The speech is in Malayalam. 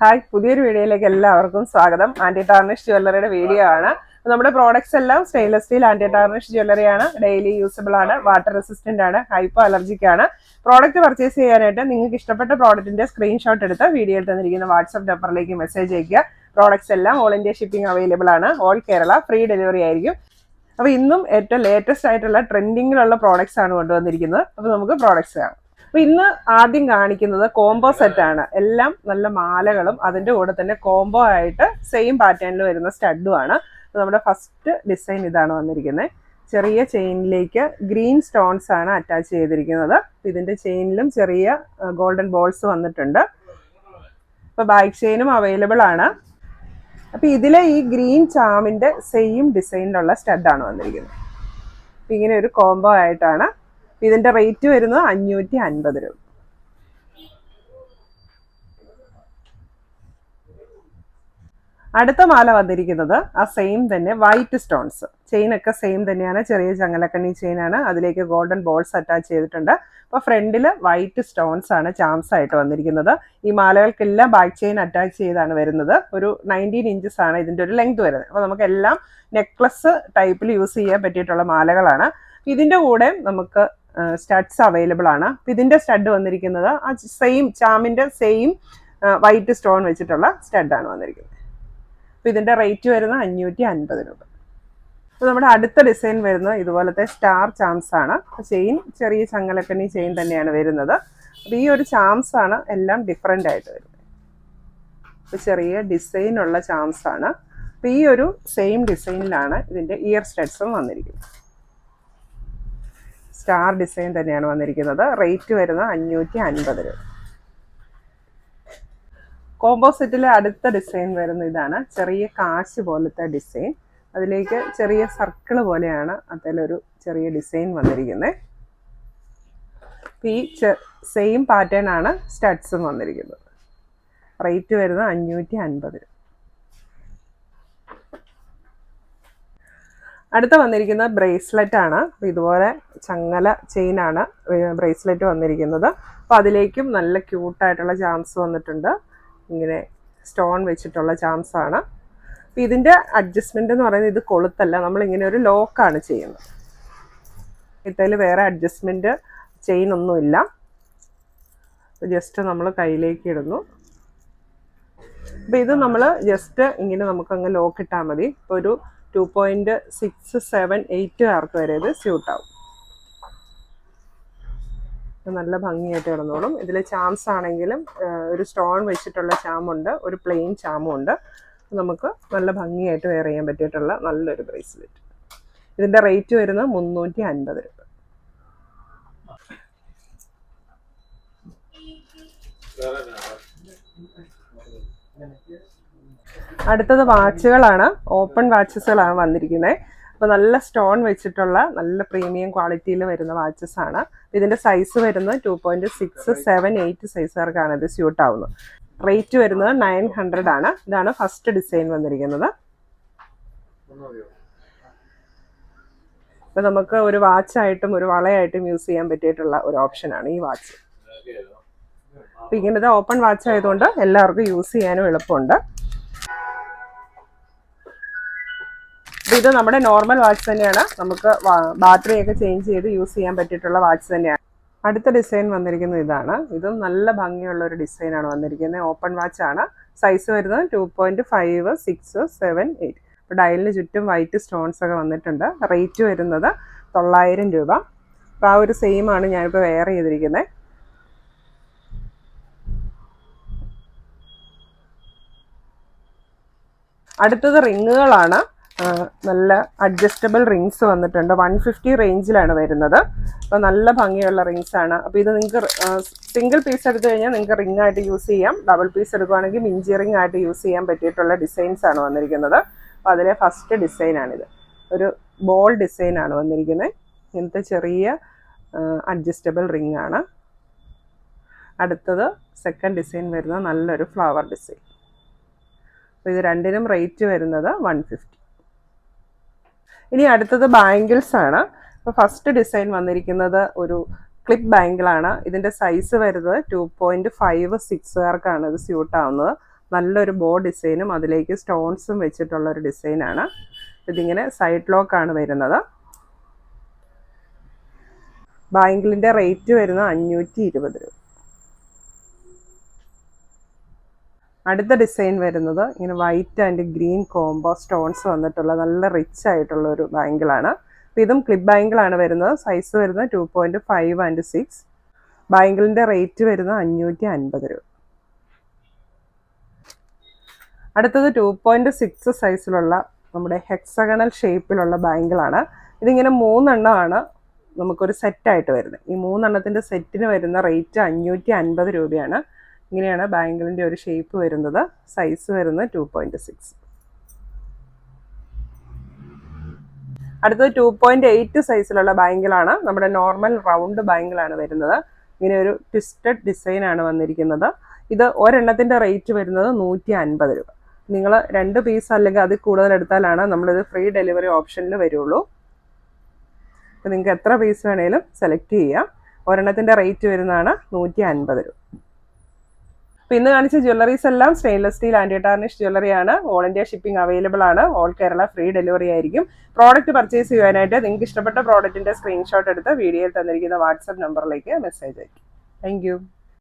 ഹായ്, പുതിയൊരു വീഡിയോയിലേക്ക് എല്ലാവർക്കും സ്വാഗതം. ആന്റി ടാർണിഷ് ജ്വല്ലറിയുടെ വീഡിയോ ആണ്. നമ്മുടെ പ്രോഡക്ട്സ് എല്ലാം സ്റ്റെയിൻലെസ് സ്റ്റീൽ ആന്റി ടാർണിഷ് ജ്വല്ലറിയാണ്. ഡെയിലി യൂസബിൾ ആണ്, വാട്ടർ റെസിസ്റ്റന്റ് ആണ്, ഹൈപ്പോ അലർജിക് ആണ്. പ്രോഡക്റ്റ് പർച്ചേസ് ചെയ്യാനായിട്ട് നിങ്ങൾക്ക് ഇഷ്ടപ്പെട്ട പ്രോഡക്റ്റിന്റെ സ്ക്രീൻഷോട്ട് എടുത്ത് വീഡിയോയിൽ തന്നിരിക്കുന്ന വാട്സ്ആപ്പ് നമ്പറിലേക്ക് മെസ്സേജ് അയക്കുക. പ്രോഡക്ട്സ് എല്ലാം ഓൾ ഇന്ത്യ ഷിപ്പിംഗ് അവൈലബിൾ ആണ്. ഓൾ കേരള ഫ്രീ ഡെലിവറി ആയിരിക്കും. അപ്പോൾ ഇന്നും ഏറ്റവും ലേറ്റസ്റ്റ് ആയിട്ടുള്ള ട്രെൻഡിങ്ങിലുള്ള പ്രോഡക്ട്സ് ആണ് കൊണ്ടുവന്നിരിക്കുന്നത്. അപ്പോൾ നമുക്ക് പ്രോഡക്ട്സ് കാണാം. അപ്പൊ ഇന്ന് ആദ്യം കാണിക്കുന്നത് കോംബോ സെറ്റ് ആണ്. എല്ലാം നല്ല മാലകളും അതിന്റെ കൂടെ തന്നെ കോംബോ ആയിട്ട് സെയിം പാറ്റേണിൽ വരുന്ന സ്റ്റഡും ആണ്. നമ്മുടെ ഫസ്റ്റ് ഡിസൈൻ ഇതാണ് വന്നിരിക്കുന്നത്. ചെറിയ ചെയിനിലേക്ക് ഗ്രീൻ സ്റ്റോൺസ് ആണ് അറ്റാച്ച് ചെയ്തിരിക്കുന്നത്. ഇതിന്റെ ചെയിനിലും ചെറിയ ഗോൾഡൻ ബോൾസ് വന്നിട്ടുണ്ട്. ഇപ്പൊ ബാക്ക് ചെയിനും അവൈലബിൾ ആണ്. അപ്പൊ ഇതിലെ ഈ ഗ്രീൻ ചാമിന്റെ സെയിം ഡിസൈനിലുള്ള സ്റ്റഡാണ് വന്നിരിക്കുന്നത്. ഇങ്ങനെ ഒരു കോംബോ ആയിട്ടാണ്. ഇതിന്റെ റേറ്റ് വരുന്നത് 550 രൂപ. അടുത്ത മാല വന്നിരിക്കുന്നത് ആ സെയിം തന്നെ വൈറ്റ് സ്റ്റോൺസ്. ചെയിനൊക്കെ സെയിം തന്നെയാണ്, ചെറിയ ചങ്ങലക്കണ്ണി ചെയിനാണ്. അതിലേക്ക് ഗോൾഡൻ ബോൾസ് അറ്റാച്ച് ചെയ്തിട്ടുണ്ട്. അപ്പോൾ ഫ്രണ്ടിൽ വൈറ്റ് സ്റ്റോൺസ് ആണ് ചാംസ് ആയിട്ട് വന്നിരിക്കുന്നത്. ഈ മാലകൾക്കെല്ലാം ബാക്ക് ചെയിൻ അറ്റാച്ച് ചെയ്താണ് വരുന്നത്. ഒരു 19 ഇഞ്ചസ് ആണ് ഇതിൻ്റെ ഒരു ലെങ്ത് വരുന്നത്. അപ്പോൾ നമുക്കെല്ലാം നെക്ലസ് ടൈപ്പിൽ യൂസ് ചെയ്യാൻ പറ്റിയിട്ടുള്ള മാലകളാണ്. ഇതിൻ്റെ കൂടെ നമുക്ക് സ്റ്റഡ്സ് അവൈലബിൾ ആണ്. ഇതിന്റെ സ്റ്റഡ് വന്നിരിക്കുന്നത് ആ സെയിം ചാമിന്റെ സെയിം വൈറ്റ് സ്റ്റോൺ വെച്ചിട്ടുള്ള സ്റ്റഡാണ് വന്നിരിക്കുന്നത്. അപ്പൊ ഇതിന്റെ റേറ്റ് വരുന്നത് 550 രൂപ. അപ്പോൾ നമ്മുടെ അടുത്ത ഡിസൈൻ വരുന്നത് ഇതുപോലത്തെ സ്റ്റാർ ചാംസ് ആണ്. ചെയിൻ ചെറിയ ചങ്ങലക്കണ്ണി ചെയിൻ തന്നെയാണ് വരുന്നത്. അപ്പോൾ ഈ ഒരു ചാംസ് ആണ് എല്ലാം ഡിഫറെൻ്റ് ആയിട്ട് വരുന്നത്. അപ്പോൾ ചെറിയ ഡിസൈനുള്ള ചാംസ് ആണ്. അപ്പോൾ ഈ ഒരു സെയിം ഡിസൈനിലാണ് ഇതിന്റെ ഇയർ സ്റ്റഡ്സും വന്നിരിക്കുന്നത്. സ്റ്റാർ ഡിസൈൻ തന്നെയാണ് വന്നിരിക്കുന്നത്. റേറ്റ് വരുന്നത് 550 രൂപ. കോമ്പോസിറ്റിലെ അടുത്ത ഡിസൈൻ വരുന്ന ഇതാണ്. ചെറിയ കാശ് പോലത്തെ ഡിസൈൻ. അതിലേക്ക് ചെറിയ സർക്കിൾ പോലെയാണ് അതിലൊരു ചെറിയ ഡിസൈൻ വന്നിരിക്കുന്നത്. ഈ സെയിം പാറ്റേൺ ആണ് സ്റ്റഡ്സും വന്നിരിക്കുന്നത്. റേറ്റ് വരുന്നത് 550 രൂപ. അടുത്ത വന്നിരിക്കുന്ന ബ്രേസ്ലെറ്റ് ആണ്. ഇതുപോലെ ചങ്ങല ചെയിനാണ് ബ്രേസ്ലെറ്റ് വന്നിരിക്കുന്നത്. അപ്പോൾ അതിലേക്കും നല്ല ക്യൂട്ടായിട്ടുള്ള ചാംസ് വന്നിട്ടുണ്ട്. ഇങ്ങനെ സ്റ്റോൺ വെച്ചിട്ടുള്ള ചാംസ് ആണ്. അപ്പോൾ ഇതിൻ്റെ അഡ്ജസ്റ്റ്മെൻ്റ് എന്ന് പറയുന്നത് ഇത് കൊളുത്തല്ല, നമ്മളിങ്ങനെ ഒരു ലോക്കാണ് ചെയ്യുന്നത്. ഇതിൽ വേറെ അഡ്ജസ്റ്റ്മെൻറ്റ് ചെയിനൊന്നുമില്ല. ജസ്റ്റ് നമ്മൾ കയ്യിലേക്ക് ഇടുന്നു. അപ്പോൾ ഇത് നമ്മൾ ജസ്റ്റ് ഇങ്ങനെ നമുക്കങ്ങ് ലോക്ക് ഇട്ടാൽ മതി. ഇപ്പോൾ ഒരു 2.678 ആർക്ക് വരെ ഇത് സ്യൂട്ടാവും. നല്ല ഭംഗിയായിട്ട് കിടന്നോളും. ഇതിൽ ചാംസ് ആണെങ്കിലും ഒരു സ്റ്റോൺ വെച്ചിട്ടുള്ള ചാമുണ്ട്, ഒരു പ്ലെയിൻ ചാമും ഉണ്ട്. നമുക്ക് നല്ല ഭംഗിയായിട്ട് വെയർ ചെയ്യാൻ പറ്റിയിട്ടുള്ള നല്ലൊരു ബ്രേസ്ലെറ്റ്. ഇതിൻ്റെ റേറ്റ് വരുന്നത് 350 രൂപ. അടുത്തത് വാച്ചുകളാണ്. ഓപ്പൺ വാച്ചസുകളാണ് വന്നിരിക്കുന്നത്. അപ്പോൾ നല്ല സ്റ്റോൺ വെച്ചിട്ടുള്ള നല്ല പ്രീമിയം ക്വാളിറ്റിയിൽ വരുന്ന വാച്ചസ് ആണ്. ഇതിൻ്റെ സൈസ് വരുന്നത് 2.678 സൈസുകാർക്കാണ് ഇത് സ്യൂട്ട് ആവുന്നത്. റേറ്റ് വരുന്നത് 900 ആണ്. ഇതാണ് ഫസ്റ്റ് ഡിസൈൻ വന്നിരിക്കുന്നത്. അപ്പോൾ നമുക്ക് ഒരു വാച്ചായിട്ടും ഒരു വളയായിട്ടും യൂസ് ചെയ്യാൻ പറ്റിയിട്ടുള്ള ഒരു ഓപ്ഷനാണ് ഈ വാച്ച്. അപ്പോൾ ഇങ്ങനത്തെ ഓപ്പൺ വാച്ച് ആയതുകൊണ്ട് എല്ലാവർക്കും യൂസ് ചെയ്യാനും എളുപ്പമുണ്ട്. ഇത് നമ്മുടെ നോർമൽ വാച്ച് തന്നെയാണ്. നമുക്ക് ബാറ്ററിയൊക്കെ ചേഞ്ച് ചെയ്ത് യൂസ് ചെയ്യാൻ പറ്റിയിട്ടുള്ള വാച്ച് തന്നെയാണ്. അടുത്ത ഡിസൈൻ വന്നിരിക്കുന്നത് ഇതാണ്. ഇതും നല്ല ഭംഗിയുള്ള ഒരു ഡിസൈനാണ് വന്നിരിക്കുന്നത്. ഓപ്പൺ വാച്ച് ആണ്. സൈസ് വരുന്നത് 2.5678. ഇപ്പോൾ ഡയലിന് ചുറ്റും വൈറ്റ് സ്റ്റോൺസ് ഒക്കെ വന്നിട്ടുണ്ട്. റേറ്റ് വരുന്നത് 900 രൂപ. അപ്പോൾ ആ ഒരു സെയിം ആണ് ഞാനിപ്പോൾ വെയർ ചെയ്തിരിക്കുന്നത്. അടുത്തത് റിങ്ങുകളാണ്. നല്ല അഡ്ജസ്റ്റബിൾ റിങ്സ് വന്നിട്ടുണ്ട്. 150 റേഞ്ചിലാണ് വരുന്നത്. അപ്പോൾ നല്ല ഭംഗിയുള്ള റിങ്സ് ആണ്. അപ്പോൾ ഇത് നിങ്ങൾക്ക് സിംഗിൾ പീസ് എടുത്തു കഴിഞ്ഞാൽ നിങ്ങൾക്ക് റിംഗ് ആയിട്ട് യൂസ് ചെയ്യാം. ഡബിൾ പീസ് എടുക്കുകയാണെങ്കിൽ മിഞ്ചി റിംഗ് ആയിട്ട് യൂസ് ചെയ്യാൻ പറ്റിയിട്ടുള്ള ഡിസൈൻസ് ആണ് വന്നിരിക്കുന്നത്. അപ്പോൾ അതിലെ ഫസ്റ്റ് ഡിസൈനാണിത്. ഒരു ബോൾ ഡിസൈനാണ് വന്നിരിക്കുന്നത്. ഇങ്ങനത്തെ ചെറിയ അഡ്ജസ്റ്റബിൾ റിംഗ് ആണ്. അടുത്തത് സെക്കൻഡ് ഡിസൈൻ വരുന്നത് നല്ലൊരു ഫ്ലവർ ഡിസൈൻ. അപ്പോൾ ഇത് രണ്ടിനും റേറ്റ് വരുന്നത് 150. ഇനി അടുത്തത് ബാംഗിൾസ് ആണ്. അപ്പോൾ ഫസ്റ്റ് ഡിസൈൻ വന്നിരിക്കുന്നത് ഒരു ക്ലിപ്പ് ബാംഗിളാണ്. ഇതിൻ്റെ സൈസ് വരുന്നത് 2.56 ആർക്കാണ് ഇത് സ്യൂട്ട് ആവുന്നത്. നല്ലൊരു ബോ ഡിസൈനും അതിലേക്ക് സ്റ്റോൺസും വെച്ചിട്ടുള്ള ഒരു ഡിസൈനാണ്. ഇതിങ്ങനെ സൈഡ് ലോക്കാണ് വരുന്നത്. ബാംഗിളിൻ്റെ റേറ്റ് വരുന്നത് 520 രൂപ. അടുത്ത ഡിസൈൻ വരുന്നത് ഇങ്ങനെ white and green combo stones വന്നിട്ടുള്ള നല്ല റിച്ച് ആയിട്ടുള്ള ഒരു ബാംഗിളാണ്. അപ്പോൾ ഇതും ക്ലിപ്പ് ബാംഗിളാണ് വരുന്നത്. സൈസ് വരുന്നത് 2.5 and 6. ബാംഗിളിൻ്റെ റേറ്റ് വരുന്നത് 550 രൂപ. അടുത്തത് 2.6 സൈസിലുള്ള നമ്മുടെ ഹെക്സഗണൽ ഷേപ്പിലുള്ള ബാംഗിളാണ്. ഇതിങ്ങനെ 3 എണ്ണമാണ് നമുക്കൊരു സെറ്റായിട്ട് വരുന്നത്. ഈ 3 എണ്ണത്തിൻ്റെ സെറ്റിന് വരുന്ന റേറ്റ് 550 രൂപയാണ്. ഇങ്ങനെയാണ് ബാംഗിളിൻ്റെ ഒരു ഷേപ്പ് വരുന്നത്. സൈസ് വരുന്നത് 2.6. അടുത്തത് 2.8 സൈസിലുള്ള ബാംഗിളാണ്. നമ്മുടെ നോർമൽ റൗണ്ട് ബാംഗിളാണ് വരുന്നത്. ഇങ്ങനെ ഒരു ട്വിസ്റ്റഡ് ഡിസൈനാണ് വന്നിരിക്കുന്നത്. ഇത് ഒരെണ്ണത്തിൻ്റെ റേറ്റ് വരുന്നത് 150 രൂപ. നിങ്ങൾ 2 പീസ് അല്ലെങ്കിൽ അതിൽ കൂടുതൽ എടുത്താലാണ് നമ്മളിത് ഫ്രീ ഡെലിവറി ഓപ്ഷനിൽ വരുള്ളൂ. അപ്പോൾ നിങ്ങൾക്ക് എത്ര പീസ് വേണേലും സെലക്ട് ചെയ്യാം. ഒരെണ്ണത്തിൻ്റെ റേറ്റ് വരുന്നതാണ് 150 രൂപ. അപ്പോൾ ഇന്ന് കാണിച്ച ജ്വല്ലറീസ് എല്ലാം സ്റ്റെയിൻലെസ് സ്റ്റീൽ ആൻറ്റി ടാർണിഷ് ജ്വല്ലറിയാണ്. ഓൾ ഇന്ത്യ ഷിപ്പിംഗ് അവൈലബിൾ ആണ്. ഓൾ കേരള ഫ്രീ ഡെലിവറി ആയിരിക്കും. പ്രോഡക്റ്റ് പർച്ചേസ് ചെയ്യാനായിട്ട് നിങ്ങൾക്ക് ഇഷ്ടപ്പെട്ട പ്രോഡക്റ്റിൻ്റെ സ്ക്രീൻഷോട്ട് എടുത്ത് വീഡിയോയിൽ തന്നിരിക്കുന്ന വാട്സപ്പ് നമ്പറിലേക്ക് മെസ്സേജ് അയക്കും. Thank you.